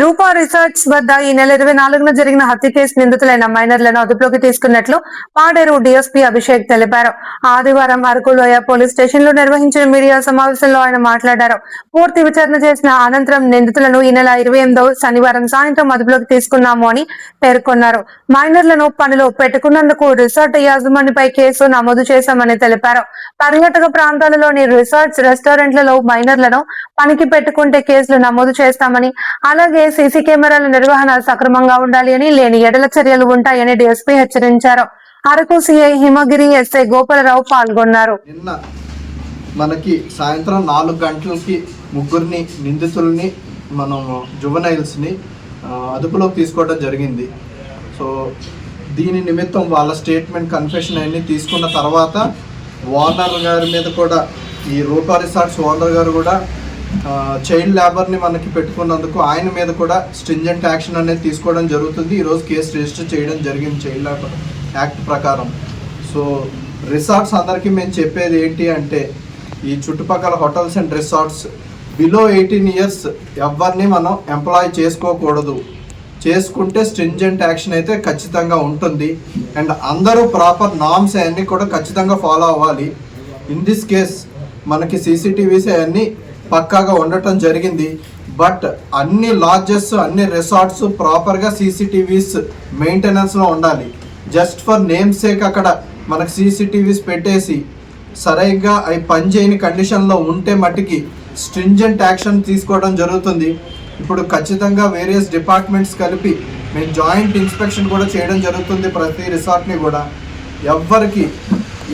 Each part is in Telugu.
రూపా రిసార్ట్స్ వద్ద ఈ నెల 24న జరిగిన హత్య కేసు నిందితులైన మైనర్లను అదుపులోకి తీసుకున్నట్లు పాడేరు డీఎస్పీ అభిషేక్ తెలిపారు. ఆదివారం అరకు లోయ పోలీస్ స్టేషన్లో నిర్వహించిన మీడియా సమావేశంలో ఆయన మాట్లాడారు. పూర్తి విచారణ చేసిన అనంతరం నిందితులను ఈ నెల 28వ శనివారం సాయంత్రం అదుపులోకి తీసుకున్నాము అని పేర్కొన్నారు. మైనర్లను పనిలో పెట్టుకున్నందుకు రిసార్ట్ యాజమాన్యపై కేసు నమోదు చేశామని తెలిపారు. పర్యాటక ప్రాంతాలలోని రిసార్ట్స్, రెస్టారెంట్లలో మైనర్లను పనికి పెట్టుకుంటే కేసులు నమోదు చేస్తామని, అలాగే సీసీ కెమెరాల నిర్వహణ సక్రమంగా ఉండాలి అని, లేని ఎడల చర్యలు ఉంటాయని డీఎస్పీ హెచ్చరించారు. అరకు సిఐ హిమగిరి, ఎస్ఐ గోపాలరావు పాల్గొన్నారు. నిన్న మనకి సాయంత్రం 4 గంటలకి ముగ్గురిని నిందితుల్ని మనం జువెనైల్స్ని అదుపులోకి తీసుకోవడం జరిగింది. సో దీని నిమిత్తం వాళ్ళ స్టేట్మెంట్, కన్ఫెషన్ అన్ని తీసుకున్న తర్వాత ఓనర్ గారి మీద కూడా, ఈ రూపా రిసార్ట్స్ ఓనర్ గారు కూడా చైల్డ్ లేబర్ని మనకి పెట్టుకున్నందుకు ఆయన మీద కూడా స్ట్రింజెంట్ యాక్షన్ అనేది తీసుకోవడం జరుగుతుంది. ఈరోజు కేసు రిజిస్టర్ చేయడం జరిగింది చైల్డ్ లేబర్ యాక్ట్ ప్రకారం. సో రిసార్ట్స్ అందరికీ మేము చెప్పేది ఏంటి అంటే, ఈ చుట్టుపక్కల hotels and resorts below 18 years ఎవరిని మనం ఎంప్లాయ్ చేసుకోకూడదు. చేసుకుంటే స్ట్రింజెంట్ యాక్షన్ అయితే ఖచ్చితంగా ఉంటుంది. అండ్ అందరూ ప్రాపర్ నామ్స్ అవన్నీ కూడా ఖచ్చితంగా ఫాలో అవ్వాలి. ఇన్ దిస్ కేస్ మనకి సీసీటీవీస్ అవన్నీ పక్కాగా ఉండటం జరిగింది. బట్ అన్ని లాడ్జెస్, అన్ని రిసార్ట్స్ ప్రాపర్గా సీసీటీవీస్ మెయింటెనెన్స్లో ఉండాలి. జస్ట్ ఫర్ నేమ్ సేక్ అక్కడ మనకు సీసీటీవీస్ పెట్టేసి సరిగ్గా అవి పనిచేయని కండిషన్లో ఉంటే మట్టికి స్ట్రింజెంట్ యాక్షన్ తీసుకోవడం జరుగుతుంది. ఇప్పుడు ఖచ్చితంగా వేరియస్ డిపార్ట్మెంట్స్ కలిపి మేము జాయింట్ ఇన్స్పెక్షన్ కూడా చేయడం జరుగుతుంది ప్రతి రిసార్ట్ని కూడా. ఎవ్వరికి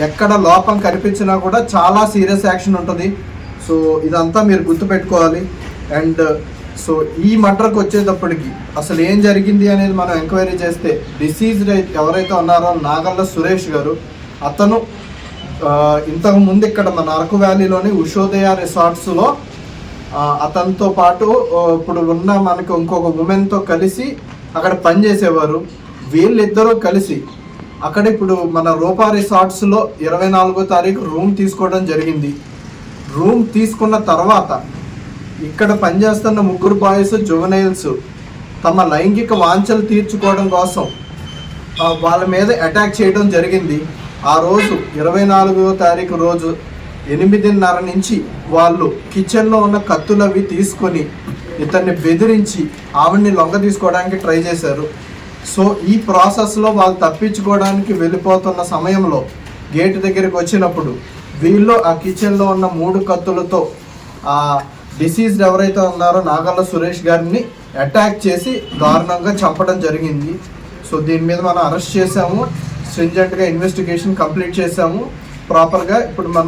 ఎక్కడ లోపం కనిపించినా కూడా చాలా సీరియస్ యాక్షన్ ఉంటుంది. సో ఇదంతా మీరు గుర్తుపెట్టుకోవాలి. అండ్ సో ఈ మర్డర్కి వచ్చేటప్పటికి అసలు ఏం జరిగింది అనేది మనం ఎంక్వైరీ చేస్తే, డిసీజ్డ్ ఎవరైతే ఉన్నారో నాగల్ల సురేష్ గారు, అతను ఇంతకుముందు ఇక్కడ మన అరకు వ్యాలీలోని ఉషోదయ రిసార్ట్స్లో అతనితో పాటు ఇప్పుడు ఉన్న మనకు ఇంకొక ఉమెన్తో కలిసి అక్కడ పనిచేసేవారు. వీళ్ళిద్దరూ కలిసి అక్కడ ఇప్పుడు మన రూపా రిసార్ట్స్లో 24వ తారీఖు రూమ్ తీసుకోవడం జరిగింది. రూమ్ తీసుకున్న తర్వాత ఇక్కడ పనిచేస్తున్న ముగ్గురు బాయ్స్ జువెనైల్స్ తమ లైంగిక వాంఛలు తీర్చుకోవడం కోసం వాళ్ళ మీద అటాక్ చేయడం జరిగింది. ఆ రోజు 24వ తారీఖు రోజు 8:30 నుంచి వాళ్ళు కిచెన్లో ఉన్న కత్తులవి తీసుకొని ఇతన్ని బెదిరించి ఆవిడ్ని లొంగ తీసుకోవడానికి ట్రై చేశారు. సో ఈ ప్రాసెస్లో వాళ్ళు తప్పించుకోవడానికి వెళ్ళిపోతున్న సమయంలో గేట్ దగ్గరికి వచ్చినప్పుడు వీళ్ళు ఆ కిచెన్లో ఉన్న 3 కత్తులతో ఆ డిసీజ్డ్ ఎవరైతే ఉన్నారో నాగల్ల సురేష్ గారిని అటాక్ చేసి దారుణంగా చంపడం జరిగింది. సో దీని మీద మనం అరెస్ట్ చేసాము, స్ట్రింజెంట్గా ఇన్వెస్టిగేషన్ కంప్లీట్ చేసాము ప్రాపర్గా. ఇప్పుడు మనం